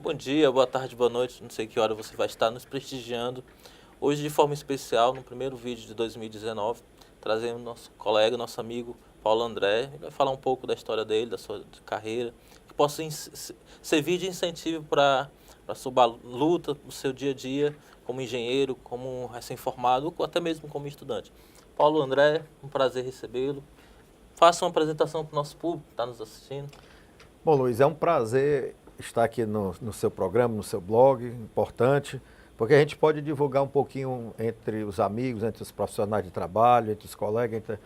Bom dia, boa tarde, boa noite, não sei que hora você vai estar nos prestigiando. Hoje, de forma especial, no primeiro vídeo de 2019, trazendo nosso colega, nosso amigo Paulo André. Ele vai falar um pouco da história dele, da sua carreira, que possa servir de incentivo para a sua luta, no seu dia a dia, como engenheiro, como recém-formado, ou até mesmo como estudante. Paulo André, um prazer recebê-lo. Faça uma apresentação para o nosso público que está nos assistindo. Bom, Luiz, é um prazer estar aqui no seu programa, no seu blog, importante, porque a gente pode divulgar um pouquinho entre os amigos, entre os profissionais de trabalho, entre os colegas, entre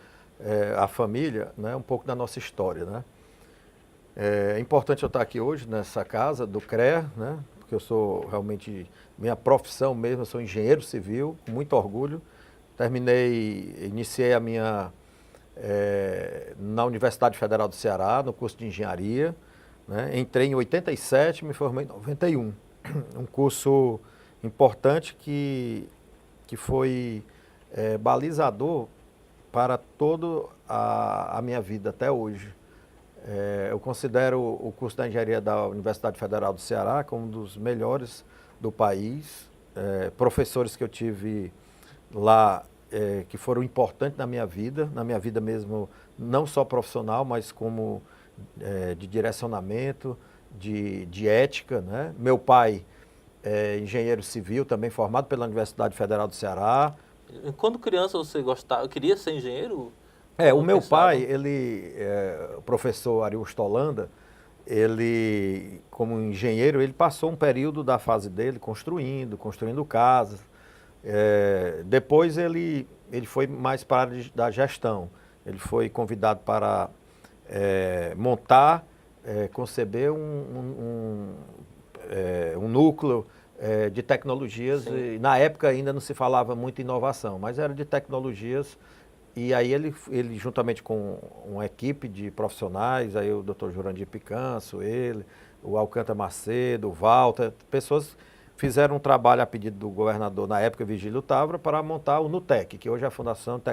a família, né, um pouco da nossa história, né? É importante eu estar aqui hoje nessa casa do CREA, né, porque eu sou realmente, minha profissão mesmo, eu sou engenheiro civil, com muito orgulho. Iniciei a minha na Universidade Federal do Ceará, no curso de engenharia, né? Entrei em 87, me formei em 91. Um curso importante que foi balizador para toda a minha vida até hoje. Eu considero o curso da engenharia da Universidade Federal do Ceará como um dos melhores do país. Professores que eu tive lá que foram importantes na minha vida mesmo, não só profissional, mas como de direcionamento, de ética, né? Meu pai é engenheiro civil, também formado pela Universidade Federal do Ceará. Quando criança você gostava, queria ser engenheiro? O Ou meu pensava? pai, o professor Ariusto Holanda, ele, como engenheiro, ele passou um período da fase dele construindo casas. Depois ele foi mais para a área da gestão. Ele foi convidado para montar, conceber um núcleo de tecnologias. E, na época ainda não se falava muito em inovação, mas era de tecnologias. E aí ele juntamente com uma equipe de profissionais, aí o Dr. Jurandir Picanço, o Alcântara Macedo, o Walter, pessoas fizeram um trabalho a pedido do governador, na época, Vigílio Távora, para montar o NUTEC, que hoje é a Fundação de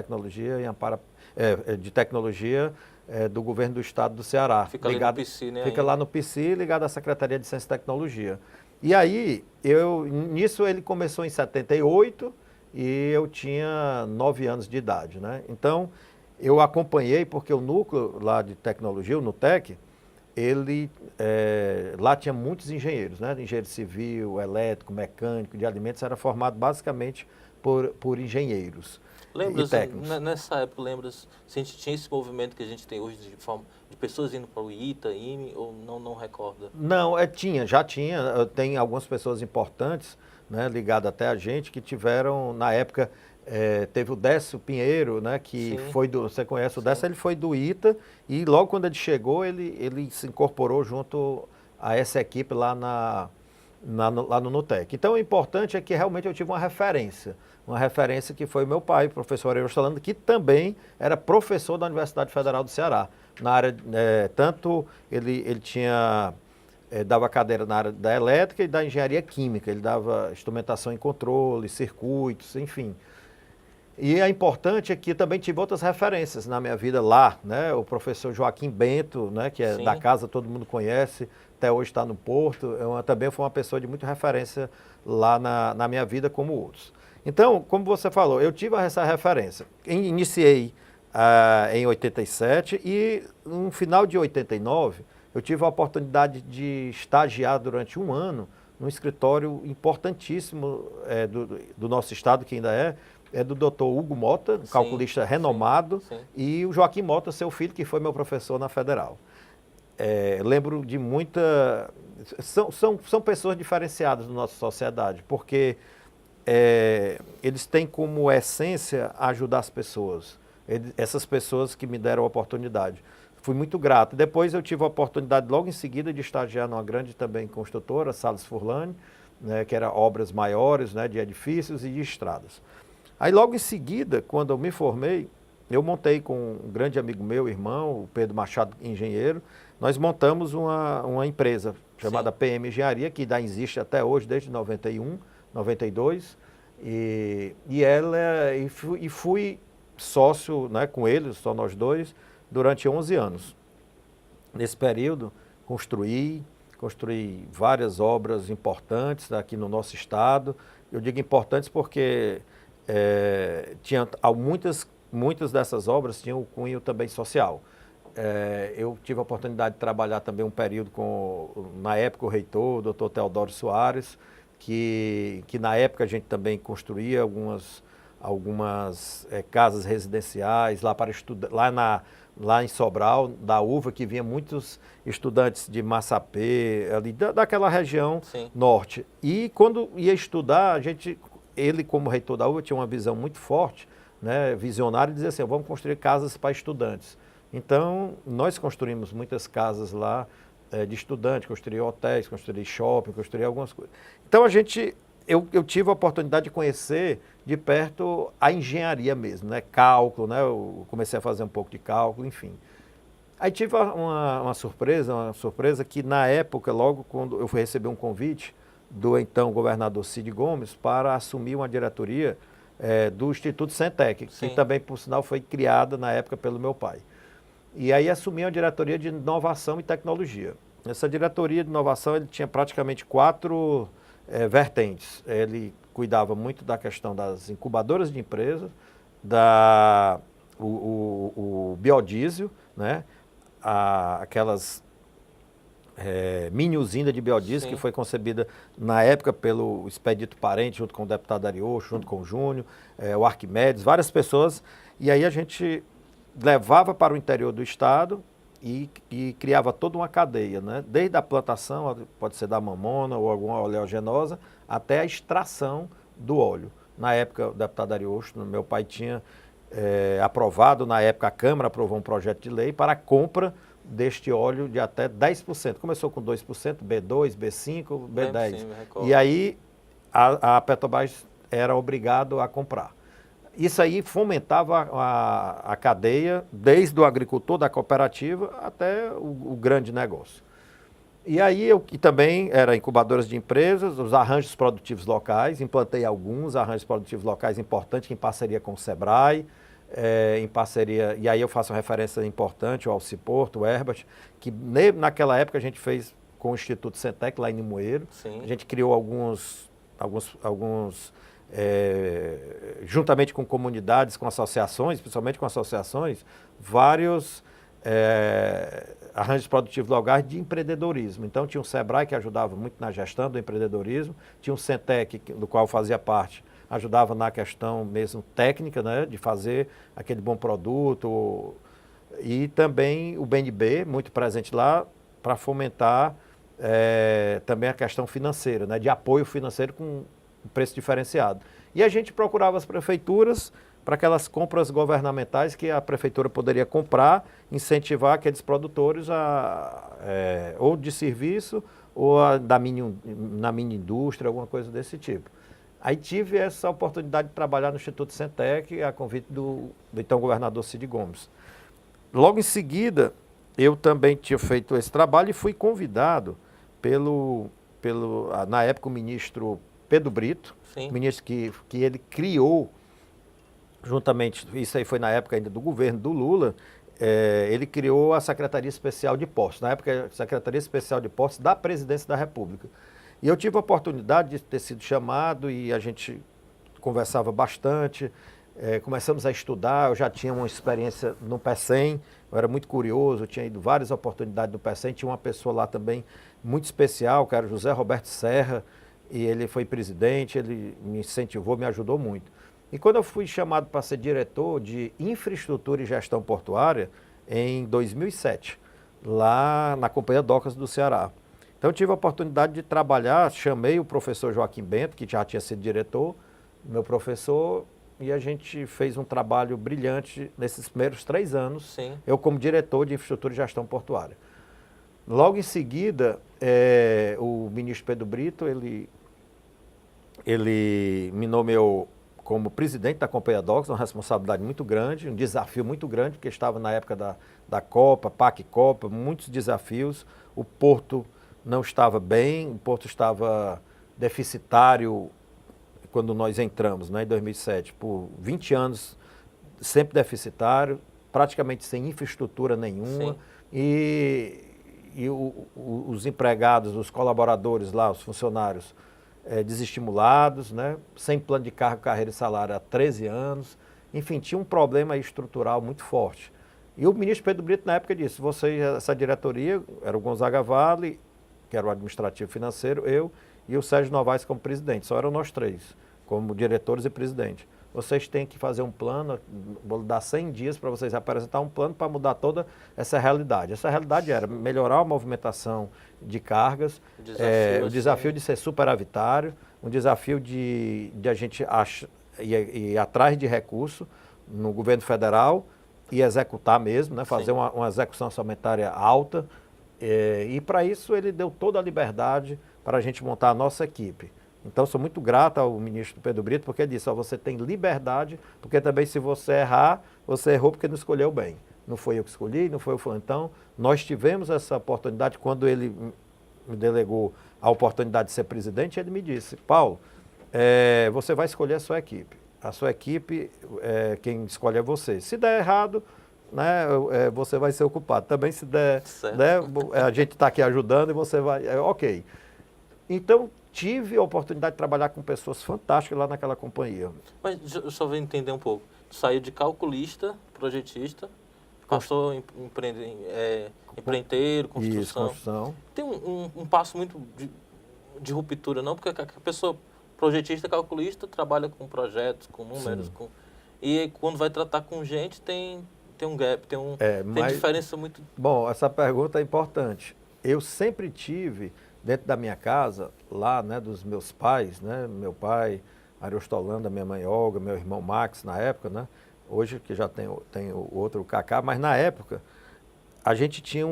Tecnologia do Governo do Estado do Ceará. Fica ali no PC, né? Fica lá no PC, ligado à Secretaria de Ciência e Tecnologia. E aí, nisso ele começou em 78 e eu tinha 9 anos de idade, né? Então, eu acompanhei, porque o núcleo lá de tecnologia, o NUTEC, lá tinha muitos engenheiros, né? Engenheiro civil, elétrico, mecânico, de alimentos, era formado basicamente por engenheiros e técnicos. Nessa época, lembra-se, se a gente tinha esse movimento que a gente tem hoje de pessoas indo para o ITA, IME, ou não recorda? Não, já tinha, tem algumas pessoas importantes, né, ligadas até a gente, que tiveram, na época, teve o Décio Pinheiro, né, que Sim. foi você conhece o Décio, ele foi do ITA, e logo quando ele chegou, ele se incorporou junto a essa equipe lá lá no NUTEC. Então, o importante é que realmente eu tive uma referência que foi o meu pai, o professor Ariusto Holanda, que também era professor da Universidade Federal do Ceará. Na área, tanto ele dava cadeira na área da elétrica e da engenharia química, ele dava instrumentação em controle, circuitos, enfim. E é importante é que também tive outras referências na minha vida lá, né? O professor Joaquim Bento, né? Que é Sim. da casa, todo mundo conhece, até hoje está no Porto, também foi uma pessoa de muita referência lá na minha vida, como outros. Então, como você falou, eu tive essa referência. Iniciei em 87 e no final de 89 eu tive a oportunidade de estagiar durante um ano num escritório importantíssimo do nosso estado, que ainda é do Dr. Hugo Mota, calculista renomado, sim. E o Joaquim Mota, seu filho, que foi meu professor na Federal. Lembro de muita... São pessoas diferenciadas na nossa sociedade, porque eles têm como essência ajudar as pessoas. Essas pessoas que me deram a oportunidade. Fui muito grato. Depois eu tive a oportunidade, logo em seguida, de estagiar numa grande também construtora, Salles Furlani, né, que era obras maiores, né, de edifícios e de estradas. Aí logo em seguida, quando eu me formei, eu montei com um grande amigo meu, irmão, o Pedro Machado, engenheiro, nós montamos uma empresa chamada PM Engenharia, que ainda existe até hoje, desde 91, 92, e fui sócio, né, com ele, só nós dois, durante 11 anos. Nesse período, construí, construí várias obras importantes aqui no nosso estado. Eu digo importantes porque tinha muitas dessas obras tinham o cunho também social. Eu tive a oportunidade de trabalhar também um período na época, o reitor, o doutor Teodoro Soares, que na época a gente também construía algumas casas residenciais lá para estudar, lá em Sobral, da UVA, que vinha muitos estudantes de Massapê, ali daquela região Sim. norte. E quando ia estudar, ele como reitor da UVA tinha uma visão muito forte, né, visionária, e dizia assim, vamos construir casas para estudantes. Então, nós construímos muitas casas lá de estudantes, construí hotéis, construí shopping, construí algumas coisas. Então, eu tive a oportunidade de conhecer de perto a engenharia mesmo, né? Cálculo, né? Eu comecei a fazer um pouco de cálculo, enfim. Aí tive uma surpresa que na época, logo quando eu fui receber um convite do então governador Cid Gomes para assumir uma diretoria do Instituto Centec, que também, por sinal, foi criada na época pelo meu pai. E aí assumi a diretoria de inovação e tecnologia. Essa diretoria de inovação ele tinha praticamente 4 vertentes. Ele cuidava muito da questão das incubadoras de empresas, o biodiesel, né? Aquelas mini usina de biodiesel, que foi concebida na época pelo Expedito Parente, junto com o deputado Ariosto, junto com o Júnior, o Arquimedes, várias pessoas. E aí a gente levava para o interior do estado e criava toda uma cadeia, né? Desde a plantação, pode ser da mamona ou alguma oleaginosa, até a extração do óleo. Na época, o deputado Ariosto, meu pai tinha aprovado, na época a Câmara aprovou um projeto de lei para a compra deste óleo de até 10%. Começou com 2%, B2, B5, B10. E aí a Petrobras era obrigado a comprar. Isso aí fomentava a cadeia, desde o agricultor, da cooperativa, até o grande negócio. E aí e também era incubadoras de empresas, os arranjos produtivos locais, implantei alguns arranjos produtivos locais importantes em parceria com o Sebrae, em parceria, e aí eu faço uma referência importante, o Alciporto, o Herbert, que naquela época a gente fez com o Instituto Centec, lá em Limoeiro. Sim. A gente criou juntamente com comunidades, com associações, principalmente com associações, vários arranjos produtivos locais de empreendedorismo. Então tinha o Sebrae, que ajudava muito na gestão do empreendedorismo, tinha o Centec, do qual eu fazia parte, ajudava na questão mesmo técnica, né, de fazer aquele bom produto, e também o BNB, muito presente lá, para fomentar também a questão financeira, né, de apoio financeiro com preço diferenciado. E a gente procurava as prefeituras para aquelas compras governamentais que a prefeitura poderia comprar, incentivar aqueles produtores ou de serviço ou na mini indústria, alguma coisa desse tipo. Aí tive essa oportunidade de trabalhar no Instituto Centec, a convite do então governador Cid Gomes. Logo em seguida, eu também tinha feito esse trabalho e fui convidado na época, o ministro Pedro Brito, ministro que ele criou, juntamente, isso aí foi na época ainda do governo do Lula, ele criou a Secretaria Especial de Portos, na época a Secretaria Especial de Portos da Presidência da República. E eu tive a oportunidade de ter sido chamado e a gente conversava bastante, começamos a estudar, eu já tinha uma experiência no PECEM, eu era muito curioso, eu tinha ido várias oportunidades no PECEM, tinha uma pessoa lá também muito especial, que era o José Roberto Serra, e ele foi presidente, ele me incentivou, me ajudou muito. E quando eu fui chamado para ser diretor de infraestrutura e gestão portuária, em 2007, lá na Companhia Docas do Ceará. Então eu tive a oportunidade de trabalhar, chamei o professor Joaquim Bento, que já tinha sido diretor, meu professor, e a gente fez um trabalho brilhante nesses primeiros 3 anos, Sim. Eu como diretor de infraestrutura e gestão portuária. Logo em seguida, o ministro Pedro Brito, ele me nomeou como presidente da Companhia Docas, uma responsabilidade muito grande, um desafio muito grande, porque estava na época da Copa, PAC-Copa, muitos desafios. O porto não estava bem, o porto estava deficitário quando nós entramos, né, em 2007, por 20 anos sempre deficitário, praticamente sem infraestrutura nenhuma. E os empregados, os colaboradores lá, os funcionários, desestimulados, né? Sem plano de cargo, carreira e salário há 13 anos. Enfim, tinha um problema estrutural muito forte. E o ministro Pedro Brito, na época, disse, essa diretoria, era o Gonzaga Vale, que era o administrativo financeiro, eu e o Sérgio Novaes como presidente. Só eram nós três, como diretores e presidente. Vocês têm que fazer um plano, vou dar 100 dias para vocês apresentar um plano para mudar toda essa realidade. Essa realidade era melhorar a movimentação de cargas, o desafio de ser superavitário, um desafio de a gente ir atrás de recurso no governo federal e executar mesmo, né? Fazer uma execução orçamentária alta. E para isso ele deu toda a liberdade para a gente montar a nossa equipe. Então, sou muito grato ao ministro Pedro Brito, porque ele disse, você tem liberdade, porque também se você errar, você errou porque não escolheu bem. Não foi eu que escolhi, não foi o fulano. Então, nós tivemos essa oportunidade, quando ele me delegou a oportunidade de ser presidente, ele me disse, Paulo, você vai escolher a sua equipe. A sua equipe, quem escolhe é você. Se der errado, né, você vai ser ocupado. Também se der, né, a gente está aqui ajudando e você vai, ok. Então, tive a oportunidade de trabalhar com pessoas fantásticas lá naquela companhia. Mas eu só vou entender um pouco. Saiu de calculista, projetista, passou em empreiteiro, construção. Isso, construção. Tem um passo muito de ruptura, não? Porque a pessoa projetista, calculista, trabalha com projetos, com números. E aí, quando vai tratar com gente, tem um gap, tem diferença muito... Bom, essa pergunta é importante. Eu sempre tive... dentro da minha casa, lá, né, dos meus pais, né, meu pai, Ariostolanda, minha mãe Olga, meu irmão Max, na época, né, hoje que já tem o outro, o Cacá, mas na época a gente tinha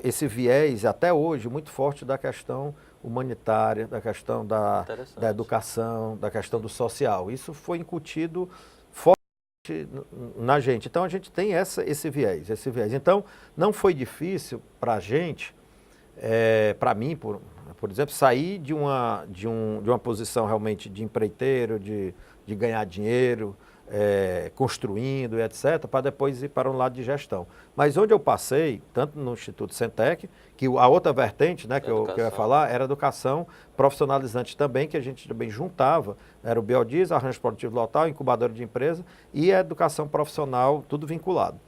esse viés, até hoje, muito forte da questão humanitária, da questão da educação, da questão do social. Isso foi incutido forte na gente. Então, a gente tem esse viés. Então, não foi difícil para a gente, para mim, por exemplo, sair de uma posição realmente de empreiteiro, de ganhar dinheiro, construindo e etc., para depois ir para um lado de gestão. Mas onde eu passei, tanto no Instituto Centec, que a outra vertente, né, que eu ia falar, era educação profissionalizante também, que a gente também juntava, era o Biodiesel, arranjo produtivo local, incubadora de empresa e a educação profissional, tudo vinculado.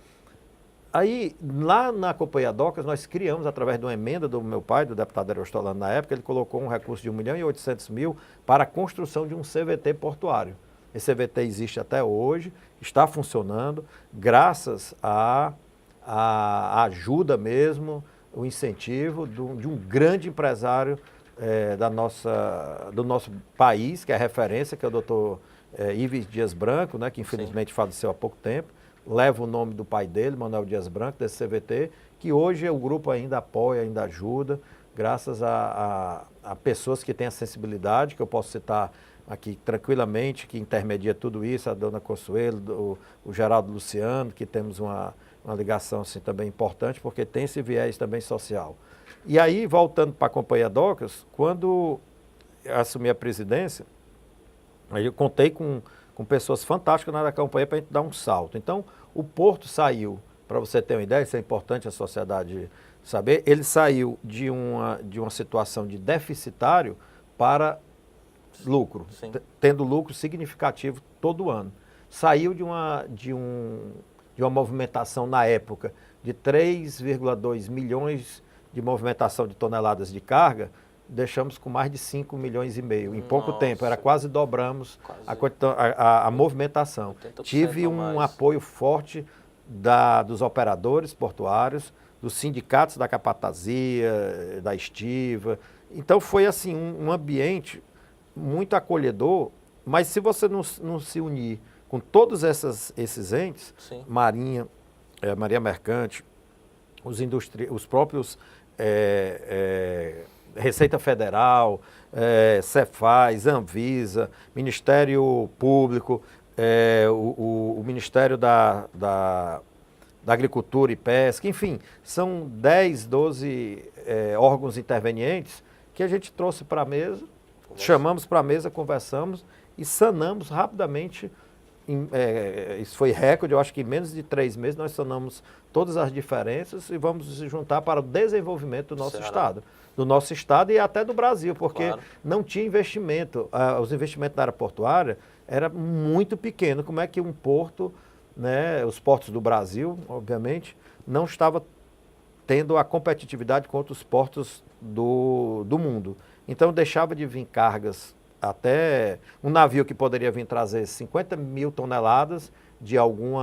Aí, lá na Companhia Docas, nós criamos, através de uma emenda do meu pai, do deputado Ariostolano, na época, ele colocou um recurso de 1.800.000 para a construção de um CVT portuário. Esse CVT existe até hoje, está funcionando, graças à ajuda mesmo, o incentivo de um grande empresário do nosso país, que é a referência, que é o doutor Ives Dias Branco, né, que infelizmente faleceu há pouco tempo. Leva o nome do pai dele, Manuel Dias Branco, desse CVT, que hoje o grupo ainda apoia, ainda ajuda, graças a pessoas que têm a sensibilidade, que eu posso citar aqui tranquilamente, que intermedia tudo isso, a dona Consuelo, o Geraldo Luciano, que temos uma ligação assim, também importante, porque tem esse viés também social. E aí, voltando para a Companhia Docas, quando eu assumi a presidência, aí eu contei com pessoas fantásticas na companhia para a gente dar um salto. Então, o Porto saiu, para você ter uma ideia, isso é importante a sociedade saber, ele saiu de uma situação de deficitário para lucro, tendo lucro significativo todo ano. Saiu de uma movimentação na época de 3,2 milhões de movimentação de toneladas de carga, deixamos com mais de 5,5 milhões. Em pouco tempo, quase dobramos a movimentação. Tive um apoio forte dos operadores portuários, dos sindicatos da capatazia, da estiva. Então foi assim um ambiente muito acolhedor, mas se você não se unir com todos esses entes, Marinha Mercante, os próprios Receita Federal, Cefaz, Anvisa, Ministério Público, o Ministério da Agricultura e Pesca, enfim, são 10, 12 órgãos intervenientes que a gente trouxe para a mesa, chamamos para a mesa, conversamos e sanamos rapidamente isso foi recorde, eu acho que em menos de 3 meses nós sanamos todas as diferenças e vamos se juntar para o desenvolvimento do nosso estado. Do nosso estado e até do Brasil, porque não tinha investimento. Os investimentos na área portuária eram muito pequenos. Como é que um porto, né, os portos do Brasil, obviamente, não estava tendo a competitividade com outros portos do mundo. Então deixava de vir cargas, até um navio que poderia vir trazer 50 mil toneladas de algum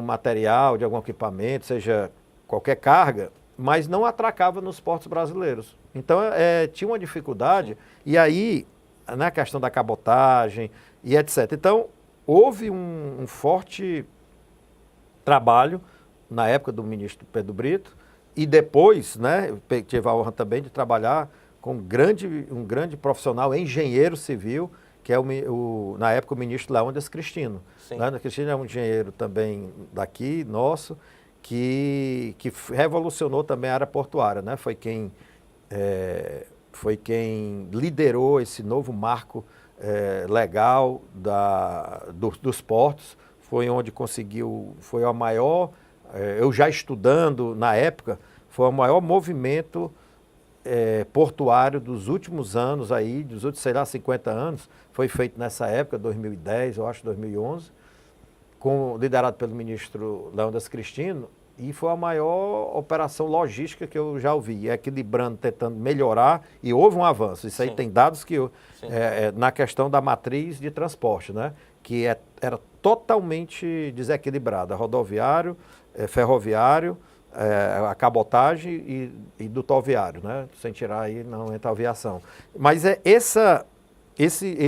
material, de algum equipamento, seja qualquer carga, mas não atracava nos portos brasileiros. Então tinha uma dificuldade. Sim. E aí, na questão da cabotagem e etc. Então, houve um forte trabalho na época do ministro Pedro Brito, e depois, né, eu tive a honra também de trabalhar com um grande profissional, engenheiro civil, que é na época o ministro Leônidas Cristino. Leônidas Cristino é um engenheiro também daqui, nosso, que revolucionou também a área portuária, né? Foi quem liderou esse novo marco legal dos portos, foi onde foi a maior, eu já estudando na época, foi o maior movimento portuário dos últimos anos aí, dos últimos, sei lá, 50 anos, foi feito nessa época, 2010, eu acho, 2011, liderado pelo ministro Leônidas Cristino, e foi a maior operação logística que eu já ouvi, equilibrando, tentando melhorar, e houve um avanço. Isso aí tem dados que na questão da matriz de transporte, né? Que era totalmente desequilibrada, rodoviário, ferroviário, a cabotagem e dutoviário, né? Sem tirar aí, não entra a aviação. Mas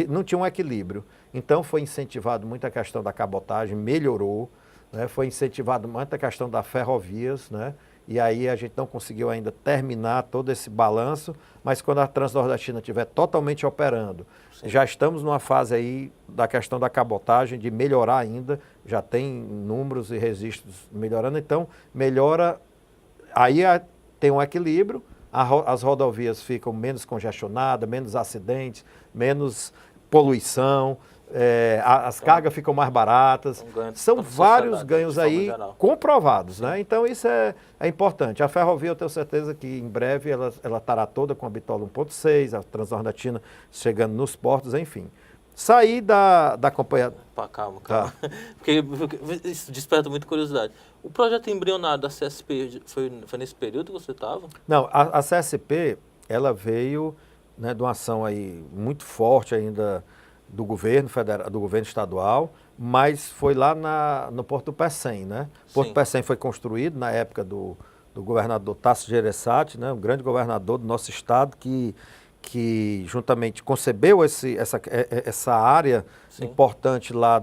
não tinha um equilíbrio. Então foi incentivado muito a questão da cabotagem, melhorou, né? Foi incentivado muito a questão das ferrovias, né? E aí a gente não conseguiu ainda terminar todo esse balanço, mas quando a Transnordestina estiver totalmente operando, já estamos numa fase aí da questão da cabotagem, de melhorar ainda, já tem números e registros melhorando, então melhora, aí tem um equilíbrio, as rodovias ficam menos congestionadas, menos acidentes, menos poluição, as cargas ficam mais baratas, são vários ganhos aí comprovados, né? Então isso é importante. A ferrovia eu tenho certeza que em breve ela estará toda com a bitola 1.6, a Transnordestina chegando nos portos, enfim. Saí da companhia... Calma. Tá. Porque isso desperta muita curiosidade. O projeto embrionário da CSP foi nesse período que você estava? Não, a CSP, ela veio, né, de uma ação aí muito forte ainda do governo federal, do governo estadual, mas foi lá no Porto do Pecém, né? O Porto do Pecém foi construído na época do governador Tasso Gereissati, né? Um grande governador do nosso estado que juntamente concebeu essa área importante lá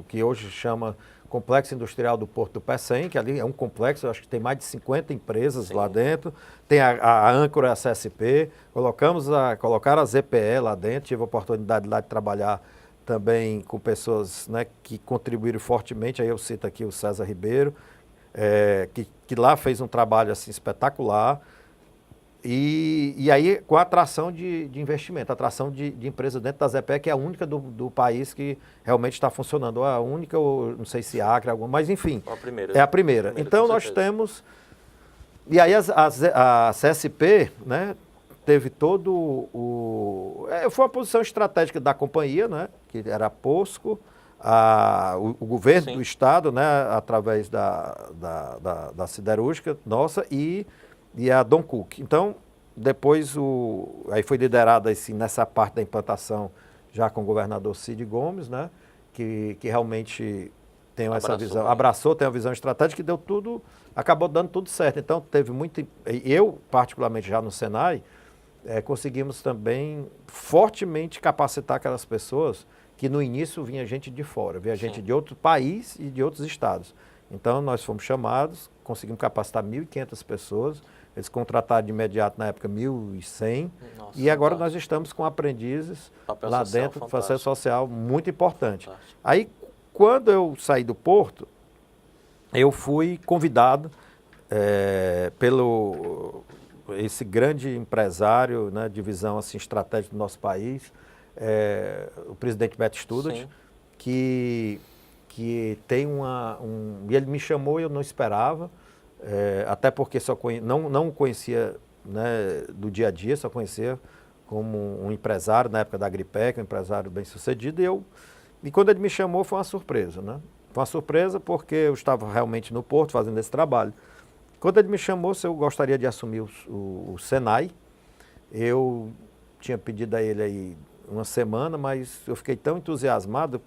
que hoje chama Complexo Industrial do Porto do Pecém, que ali é um complexo, eu acho que tem mais de 50 empresas lá dentro, tem a âncora, a CSP, colocaram a ZPE lá dentro, tive a oportunidade lá de trabalhar também com pessoas, né, que contribuíram fortemente, aí eu cito aqui o César Ribeiro, que lá fez um trabalho assim, espetacular, e aí com a atração de investimento, atração de empresas dentro da ZPE, que é a única do país que realmente está funcionando. A única, ou não sei se Acre, alguma, mas enfim, é a primeira. Então nós temos... E aí a CSP, né, teve todo foi uma posição estratégica da companhia, né, que era a POSCO, o governo do estado, né, através da siderúrgica nossa e a Dom Cook. Então, depois, aí foi liderada assim, nessa parte da implantação já com o governador Cid Gomes, né, que realmente tem essa visão, tem uma visão estratégica que deu tudo, acabou dando tudo certo. Então, teve muito... Eu, particularmente já no Senai, conseguimos também fortemente capacitar aquelas pessoas que no início vinha gente de fora, vinha gente de outro país e de outros estados. Então, nós fomos chamados, conseguimos capacitar 1.500 pessoas, eles contrataram de imediato, na época, 1.100, e agora nós estamos com aprendizes lá dentro, um processo social muito importante. Fantástico. Aí, quando eu saí do Porto, eu fui convidado pelo esse grande empresário, né, de visão assim, estratégica do nosso país, o presidente Beto Student, que tem e ele me chamou e eu não esperava, até porque não o conhecia, né, do dia a dia, só conhecia como um empresário na época da Agripec, um empresário bem sucedido, e quando ele me chamou foi uma surpresa, né? Foi uma surpresa porque eu estava realmente no Porto fazendo esse trabalho. Quando ele me chamou se eu gostaria de assumir o Senai, eu tinha pedido a ele aí uma semana, mas eu fiquei tão entusiasmado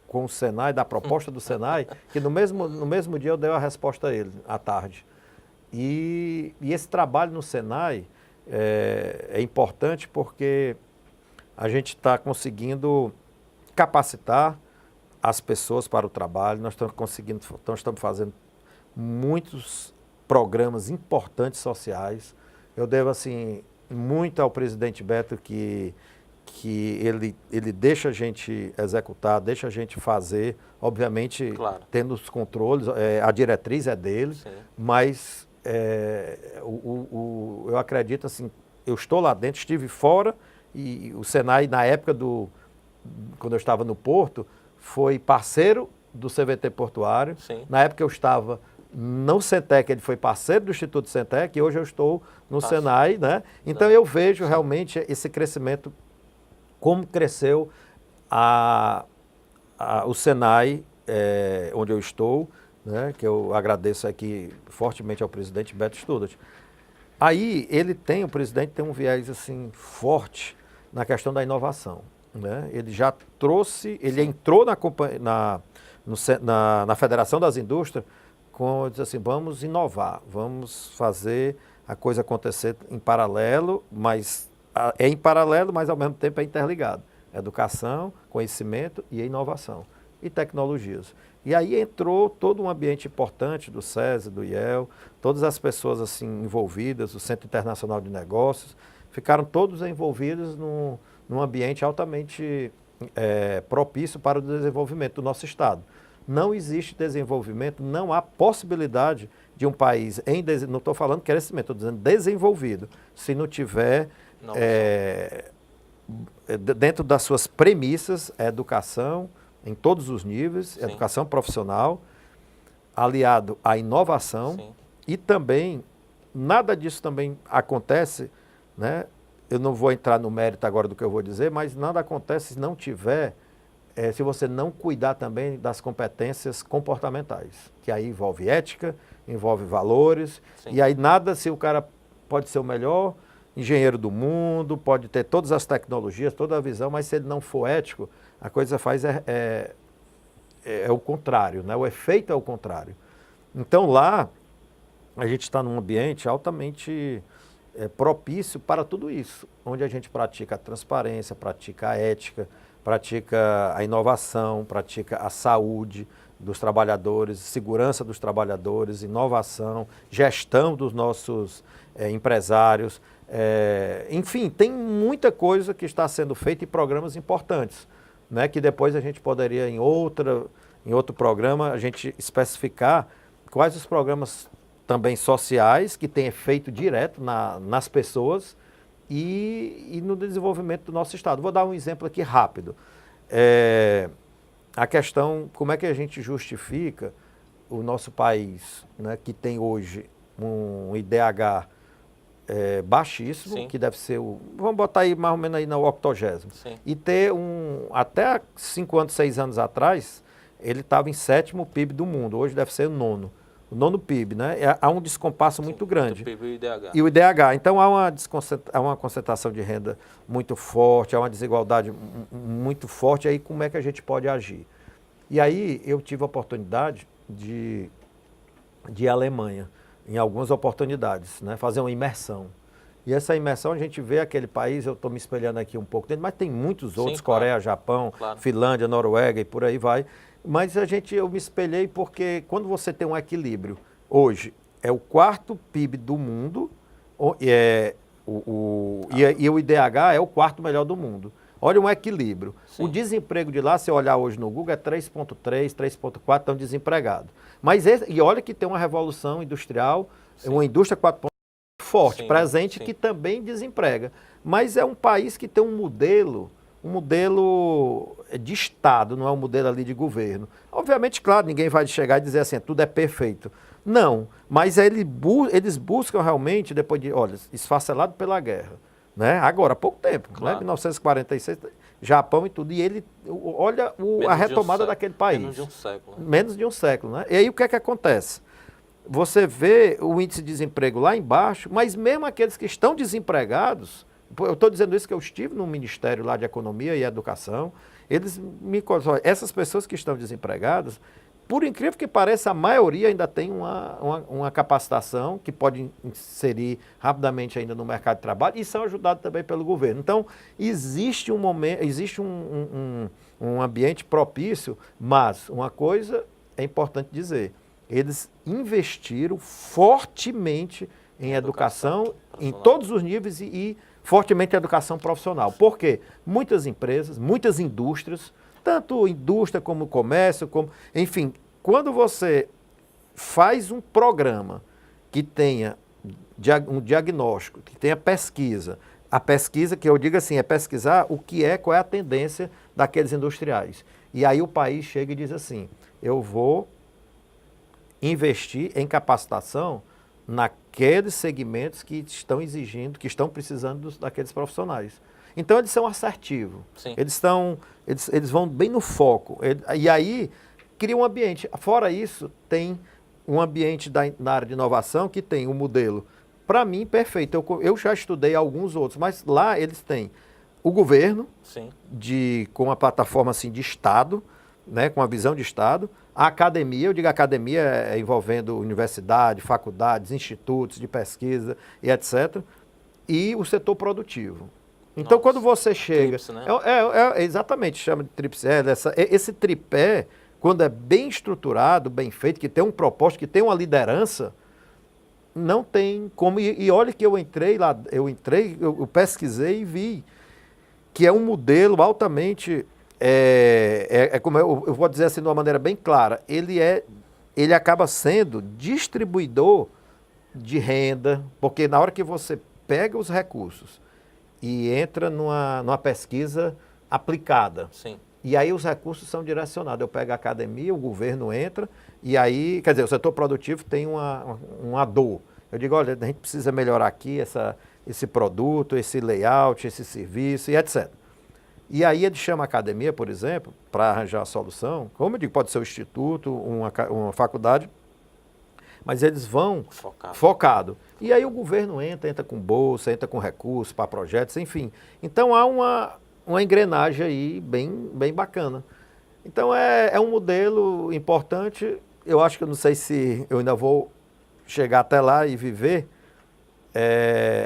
com o Senai, da proposta do Senai, que no mesmo dia eu dei a resposta a ele, à tarde. E esse trabalho no Senai é importante porque a gente está conseguindo capacitar as pessoas para o trabalho, nós estamos fazendo muitos programas importantes sociais. Eu devo, assim, muito ao presidente Beto que ele deixa a gente executar, deixa a gente fazer, obviamente, claro, tendo os controles, a diretriz é dele, sim, mas eu acredito, assim, eu estou lá dentro, estive fora, e o Senai, na época quando eu estava no Porto, foi parceiro do CVT Portuário. Sim. Na época eu estava no Centec, ele foi parceiro do Instituto Centec, e hoje eu estou no Senai, né? Então eu vejo realmente esse crescimento, como cresceu o Senai, onde eu estou, né? Que eu agradeço aqui fortemente ao presidente Beto Studat. Aí o presidente tem um viés assim forte na questão da inovação, né? Ele já trouxe, ele entrou na Federação das Indústrias diz assim, vamos inovar, vamos fazer a coisa acontecer em paralelo, mas ao mesmo tempo é interligado. Educação, conhecimento e inovação. E tecnologias. E aí entrou todo um ambiente importante do SESI, do IEL, todas as pessoas assim envolvidas, o Centro Internacional de Negócios, ficaram todos envolvidos num ambiente altamente propício para o desenvolvimento do nosso Estado. Não existe desenvolvimento, não há possibilidade de um país, não estou falando crescimento, estou dizendo desenvolvido, se não tiver dentro das suas premissas, educação em todos os níveis, sim, educação profissional, aliado à inovação, sim, e também, nada disso também acontece, né? Eu não vou entrar no mérito agora do que eu vou dizer, mas nada acontece se não tiver, se você não cuidar também das competências comportamentais, que aí envolve ética, envolve valores, sim, e aí se o cara pode ser o melhor engenheiro do mundo, pode ter todas as tecnologias, toda a visão, mas se ele não for ético, a coisa é o contrário, né? O efeito é o contrário. Então lá, a gente está num ambiente altamente propício para tudo isso, onde a gente pratica a transparência, pratica a ética, pratica a inovação, pratica a saúde dos trabalhadores, segurança dos trabalhadores, inovação, gestão dos nossos empresários. Enfim, tem muita coisa que está sendo feita e programas importantes, né, que depois a gente poderia, em outro programa, a gente especificar quais os programas também sociais que têm efeito direto nas pessoas e no desenvolvimento do nosso Estado. Vou dar um exemplo aqui rápido. A questão, como é que a gente justifica o nosso país, né, que tem hoje um IDH baixíssimo, sim, que deve ser vamos botar aí mais ou menos aí no 80º, sim, e ter até 5 anos, 6 anos atrás, ele estava em 7º PIB do mundo, hoje deve ser o 9º PIB, né? Há um descompasso, sim, muito grande. O PIB e o IDH. Então há uma concentração de renda muito forte, há uma desigualdade muito forte, aí como é que a gente pode agir? E aí eu tive a oportunidade de ir à Alemanha, em algumas oportunidades, né? Fazer uma imersão. E essa imersão a gente vê aquele país, eu estou me espelhando aqui um pouco dentro, mas tem muitos outros, sim, Coreia, claro, Japão, claro, Finlândia, Noruega e por aí vai. Mas eu me espelhei porque quando você tem um equilíbrio, hoje é o 4º PIB do mundo e o IDH é o 4º melhor do mundo. Olha um equilíbrio. Sim. O desemprego de lá, se olhar hoje no Google, é 3,3, 3,4, estão desempregados. E olha que tem uma revolução industrial, sim, uma indústria 4.0 forte, sim, presente, sim, que também desemprega. Mas é um país que tem um modelo um modelo de Estado, não é um modelo ali de governo. Obviamente, claro, ninguém vai chegar e dizer assim, tudo é perfeito. Não, mas eles buscam realmente, depois de, olha, esfacelado pela guerra, né? Agora, há pouco tempo, Claro. né? 1946, Japão e tudo, e ele, olha a retomada daquele país. Menos de um século. Né? Menos de um século, né? E aí o que é que acontece? Você vê o índice de desemprego lá embaixo, mas mesmo aqueles que estão desempregados, eu estou dizendo isso que eu estive no Ministério lá de Economia e Educação, eles me contam, essas pessoas que estão desempregadas, por incrível que pareça, a maioria ainda tem uma capacitação que pode inserir rapidamente ainda no mercado de trabalho e são ajudados também pelo governo. Então, existe um momento, existe um ambiente propício, mas uma coisa é importante dizer, eles investiram fortemente em educação em todos os níveis e fortemente em educação profissional. Por quê? Muitas empresas, muitas indústrias, tanto indústria como comércio, enfim, quando você faz um programa que tenha um diagnóstico, que tenha pesquisa, a pesquisa que eu digo assim, é pesquisar o que é, qual é a tendência daqueles industriais. E aí o país chega e diz assim, eu vou investir em capacitação naqueles segmentos que estão exigindo, que estão precisando daqueles profissionais. Então eles são assertivos, eles vão bem no foco, e aí cria um ambiente. Fora isso, tem um ambiente na área de inovação que tem um modelo, para mim, perfeito. Eu já estudei alguns outros, mas lá eles têm o governo, com uma plataforma assim, de Estado, né, com uma visão de Estado, a academia, eu digo academia envolvendo universidade, faculdades, institutos de pesquisa e etc., e o setor produtivo. Então, quando você chega... Tríplice, né? Exatamente, chama de tríplice. Esse tripé, quando é bem estruturado, bem feito, que tem um propósito, que tem uma liderança, não tem como... E olha que eu entrei lá, eu pesquisei e vi que é um modelo altamente... como eu vou dizer assim de uma maneira bem clara, ele acaba sendo distribuidor de renda, porque na hora que você pega os recursos e entra numa pesquisa aplicada, e aí os recursos são direcionados, eu pego a academia, o governo entra, e aí, quer dizer, o setor produtivo tem uma dor. Eu digo, olha, a gente precisa melhorar aqui esse produto, esse layout, esse serviço e etc. E aí ele chama a academia, por exemplo, para arranjar a solução, como eu digo, pode ser o instituto, uma faculdade, mas eles vão focado. E aí o governo entra com bolsa, entra com recursos para projetos, enfim. Então há uma engrenagem aí bem bacana. Então é um modelo importante, eu acho que eu não sei se eu ainda vou chegar até lá e viver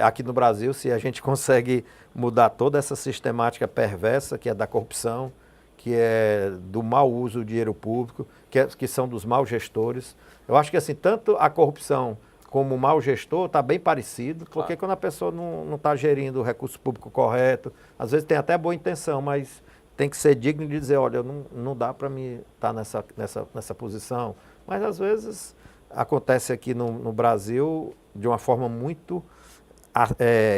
aqui no Brasil, se a gente consegue mudar toda essa sistemática perversa que é da corrupção, que é do mau uso do dinheiro público, que são dos maus gestores. Eu acho que assim, tanto a corrupção como o mau gestor está bem parecido, porque quando a pessoa não está gerindo o recurso público correto, às vezes tem até boa intenção, mas tem que ser digno de dizer, olha, não dá para mim estar nessa posição. Mas às vezes acontece aqui no Brasil de uma forma muito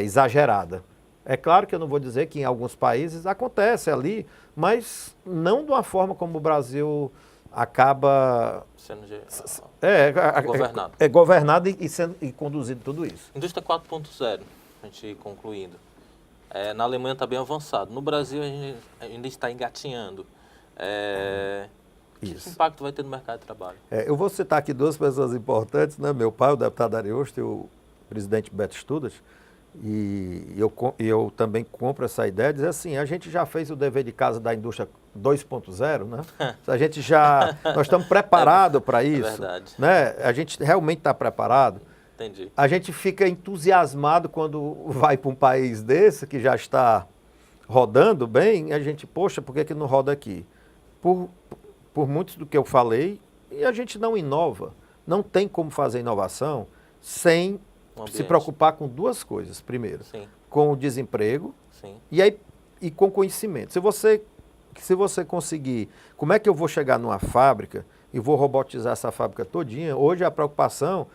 exagerada. É claro que eu não vou dizer que em alguns países acontece ali, mas não de uma forma como o Brasil acaba sendo governado. Governado e conduzido tudo isso. Indústria 4.0, a gente concluindo. Na Alemanha está bem avançado. No Brasil a gente ainda está engatinhando. Que impacto vai ter no mercado de trabalho? Eu vou citar aqui duas pessoas importantes, né? Meu pai, o deputado Ariosto, e o presidente Beto Studas, e eu também compro essa ideia, dizer assim, a gente já fez o dever de casa da indústria 2.0, né? Nós estamos preparados para isso. É verdade. Né? A gente realmente está preparado. Entendi. A gente fica entusiasmado quando vai para um país desse, que já está rodando bem, a gente, poxa, por que não roda aqui? Por muitos do que eu falei, e a gente não inova. Não tem como fazer inovação sem se preocupar com duas coisas. Primeiro, com o desemprego e com conhecimento. Se você conseguir, como é que eu vou chegar numa fábrica e vou robotizar essa fábrica todinha? Hoje a preocupação,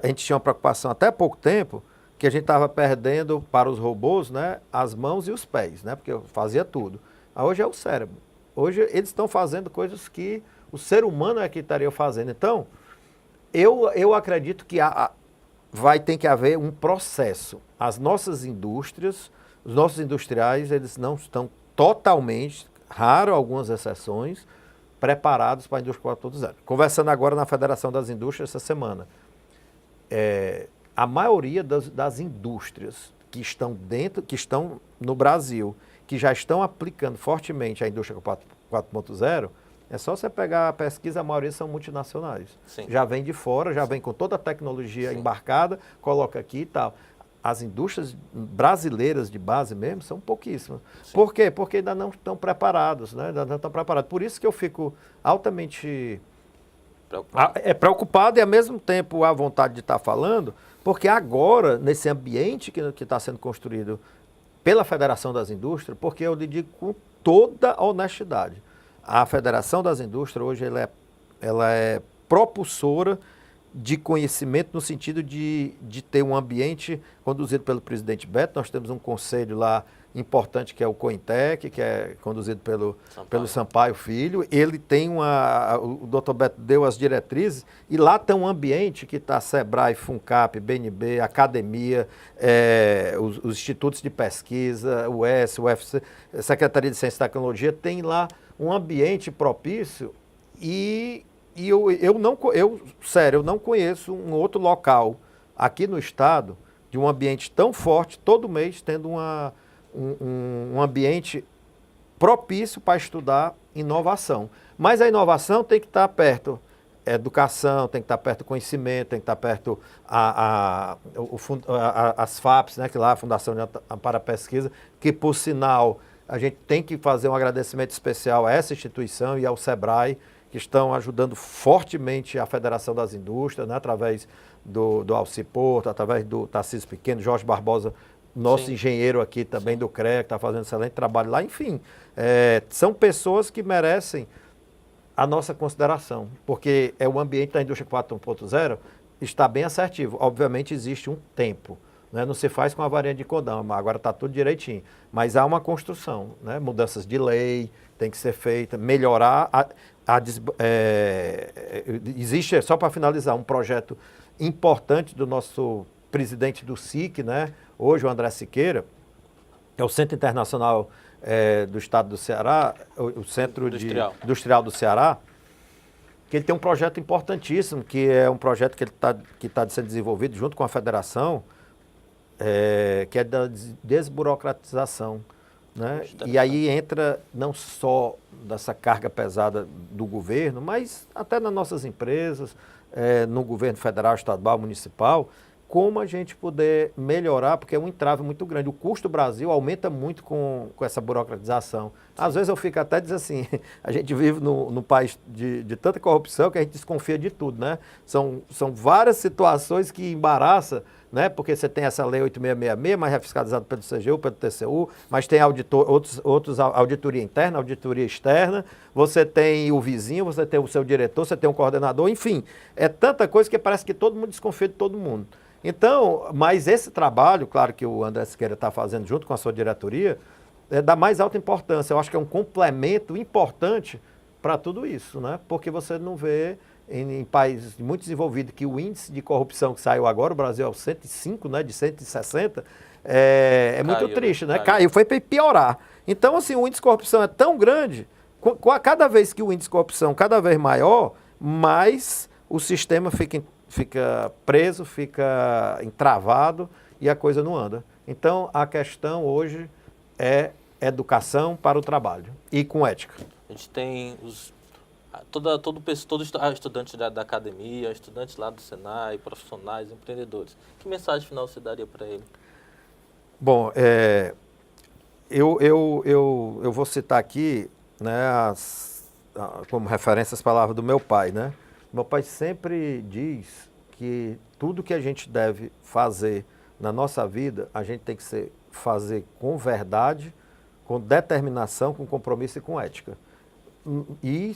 a gente tinha uma preocupação até há pouco tempo, que a gente estava perdendo para os robôs, né, as mãos e os pés, né, porque eu fazia tudo. Hoje é o cérebro. Hoje eles estão fazendo coisas que o ser humano é que estaria fazendo. Então, eu acredito que vai ter que haver um processo. As nossas indústrias, os nossos industriais, eles não estão totalmente, raro algumas exceções, preparados para a indústria 4.0. Conversando agora na Federação das Indústrias essa semana, a maioria das indústrias que estão dentro, que estão no Brasil, que já estão aplicando fortemente a indústria 4.0, é só você pegar a pesquisa, a maioria são multinacionais. Sim. Já vem de fora, já vem com toda a tecnologia embarcada, coloca aqui e tal. As indústrias brasileiras de base mesmo são pouquíssimas. Sim. Por quê? Porque ainda não estão preparados, né? Ainda não estão preparados. Por isso que eu fico altamente preocupado e, ao mesmo tempo, à vontade de estar falando, porque agora, nesse ambiente que está sendo construído pela Federação das Indústrias, porque eu lhe digo com toda a honestidade, a Federação das Indústrias hoje ela é propulsora de conhecimento no sentido de ter um ambiente conduzido pelo presidente Beto. Nós temos um conselho lá importante que é o COINTEC, que é conduzido pelo Sampaio Filho. Ele tem o Dr. Beto deu as diretrizes e lá tem um ambiente que está SEBRAE, FUNCAP, BNB, academia, os institutos de pesquisa, o S, o UFC, Secretaria de Ciência e Tecnologia, tem lá um ambiente propício e eu não conheço um outro local aqui no estado de um ambiente tão forte, todo mês tendo um ambiente propício para estudar inovação. Mas a inovação tem que estar perto educação, tem que estar perto do conhecimento, tem que estar perto as FAPs, né, que lá a Fundação de Amparo à Pesquisa, que por sinal a gente tem que fazer um agradecimento especial a essa instituição e ao SEBRAE, que estão ajudando fortemente a Federação das Indústrias, né, através do Alci Porto, através do Tarcísio Pequeno, Jorge Barbosa, nosso Sim. engenheiro aqui também Sim. do CREA, que está fazendo excelente trabalho lá. Enfim, são pessoas que merecem a nossa consideração, porque o ambiente da indústria 4.0 está bem assertivo. Obviamente existe um tempo, né? Não se faz com a varinha de condão, agora está tudo direitinho. Mas há uma construção, né? Mudanças de lei tem que ser feita, melhorar. Existe, só para finalizar, um projeto importante do nosso presidente do SIC, né? Hoje o André Siqueira, é o Centro Internacional do Estado do Ceará, o Centro Industrial do Ceará, que ele tem um projeto importantíssimo, que é um projeto que está sendo desenvolvido junto com a federação, que é da desburocratização. Né? E aí entra não só dessa carga pesada do governo, mas até nas nossas empresas, no governo federal, estadual, municipal, como a gente poder melhorar, porque é um entrave muito grande. O custo do Brasil aumenta muito com essa burocratização. Às vezes eu fico até dizendo assim, a gente vive num país de tanta corrupção que a gente desconfia de tudo, né? São várias situações que embaraçam, né? Porque você tem essa lei 8666, mas é fiscalizado pelo CGU, pelo TCU, mas tem outros auditoria interna, auditoria externa, você tem o vizinho, você tem o seu diretor, você tem um coordenador, enfim, é tanta coisa que parece que todo mundo desconfia de todo mundo. Então, mas esse trabalho, claro que o André Siqueira está fazendo junto com a sua diretoria, é da mais alta importância. Eu acho que é um complemento importante para tudo isso, né? Porque você não vê em países muito desenvolvidos que o índice de corrupção que saiu agora, o Brasil é o 105, né, de 160, caiu, muito triste, né? Caiu, foi para piorar. Então, assim, o índice de corrupção é tão grande, cada vez que o índice de corrupção cada vez maior, mais o sistema fica preso, fica entravado e a coisa não anda. Então, a questão hoje é educação para o trabalho e com ética. A gente tem todo estudante da academia, estudantes lá do Senai, profissionais, empreendedores. Que mensagem final você daria para ele? Bom, eu vou citar aqui, né, como referência as palavras do meu pai, né? Meu pai sempre diz que tudo que a gente deve fazer na nossa vida, a gente tem que fazer com verdade, com determinação, com compromisso e com ética. E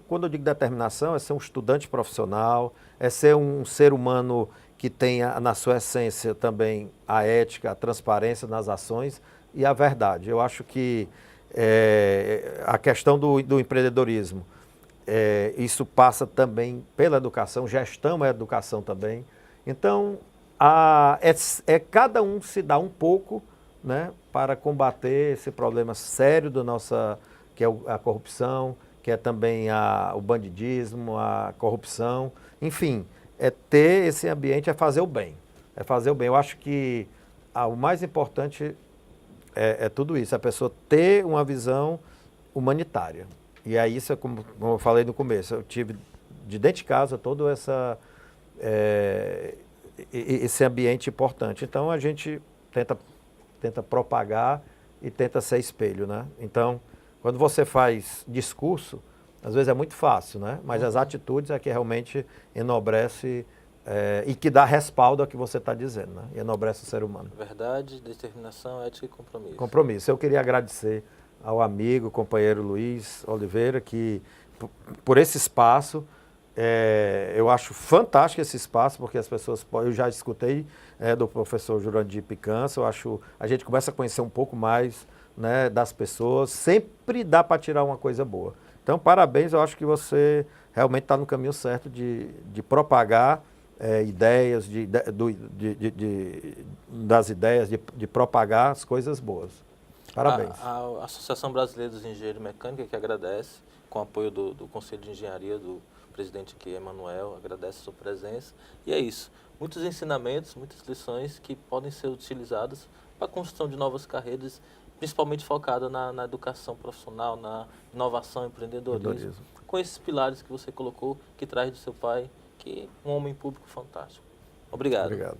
quando eu digo determinação, é ser um estudante profissional, é ser um ser humano que tenha na sua essência também a ética, a transparência nas ações e a verdade. Eu acho que a questão do empreendedorismo, isso passa também pela educação, gestão é educação também. Então, cada um se dá um pouco, né, para combater esse problema sério que é a corrupção, que é também o bandidismo, a corrupção, enfim, ter esse ambiente, é fazer o bem. É fazer o bem. Eu acho que o mais importante é tudo isso, a pessoa ter uma visão humanitária. E aí, isso é como eu falei no começo, eu tive de dentro de casa todo esse ambiente importante. Então, a gente tenta propagar e tenta ser espelho, né? Então, quando você faz discurso, às vezes é muito fácil, né? Mas as atitudes é que realmente enobrece e que dá respaldo ao que você está dizendo, né? E enobrece o ser humano. Verdade, determinação, ética e compromisso. Compromisso. Eu queria agradecer ao amigo, companheiro Luiz Oliveira, que por esse espaço, eu acho fantástico esse espaço, porque as pessoas, eu já escutei do professor Jurandir Picança, a gente começa a conhecer um pouco mais, né, das pessoas, sempre dá para tirar uma coisa boa. Então, parabéns, eu acho que você realmente está no caminho certo de propagar ideias, das ideias, de propagar as coisas boas. Parabéns. A Associação Brasileira dos Engenheiros Mecânicos, que agradece, com o apoio do Conselho de Engenharia, do presidente aqui, Emanuel, agradece a sua presença. E é isso. Muitos ensinamentos, muitas lições que podem ser utilizadas para a construção de novas carreiras, principalmente focada na educação profissional, na inovação e empreendedorismo. Com esses pilares que você colocou, que traz do seu pai, que é um homem público fantástico. Obrigado. Obrigado.